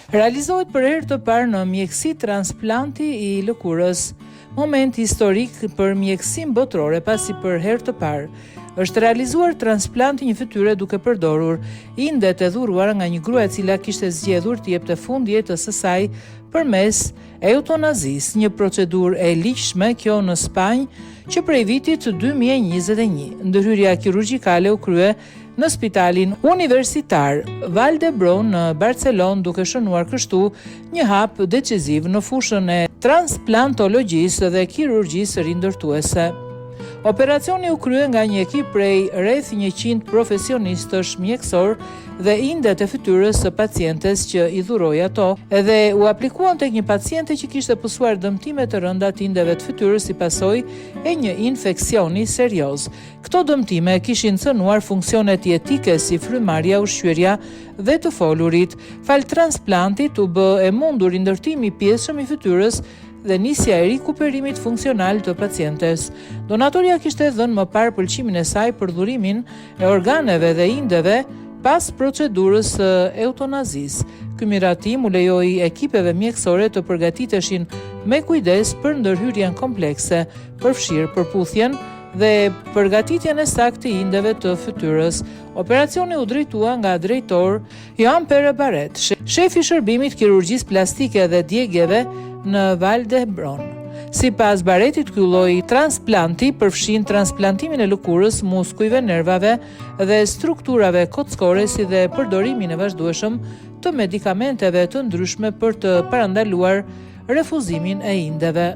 Realizohet për herë të parë në mjeksi transplanti i lëkurës, moment historik për mjekësinë botërore pasi për herë të parë është realizuar transplanti një fytyre duke përdorur indet e dhuruara nga një grua e cila kishte zgjedhur të jepte fund jetës së saj përmes eutanazisë, një procedurë e ligjshme kjo në Spanjë që prej vitit 2021. Ndërhyrja kirurgjikale u krye në Spitalin Universitar Vall d'Hebron në Barcelonë, duke shënuar kështu një hap deciziv në fushën e transplantologjisë dhe kirurgjisë rindërtuese. Operacioni u krye nga një ekip prej rreth 100 profesionistësh mjekësor dhe indet e fytyrës së pacientes që i dhuroi ato, edhe u aplikuan tek një paciente që kishte pësuar dëmtime të rënda të indeve të fytyrës si pasojë e një infeksioni serioz. Këto dëmtime kishin cënuar funksionet jetike si frymarrja, ushqyerja dhe të folurit. Fal transplantit u bë e mundur rindërtimi i pjesëshëm i fytyrës dhe nisja e rikuperimit funksional të pacientes. Donatoria kishte dhënë më parë pëlqimin e saj për dhurimin e organeve dhe indeve pas procedurës së eutanazisë. Ky miratim u lejoi ekipeve mjekësore të përgatiteshin me kujdes për ndërhyrjen komplekse, përfshirë përputhjen dhe përgatitjen e saktë të indeve të fytyrës. Operacioni u drejtua nga drejtor Joan Pere Barret, shefi i shërbimit kirurgjisë plastike dhe djegjeve në Vall d'Hebron. Sipas Barretit, ky lloj transplanti përfshin transplantimin e lëkurës, muskujve, nervave dhe strukturave kockore, si dhe përdorimin e vazhdueshëm të medikamenteve të ndryshme për të parandaluar refuzimin e indeve.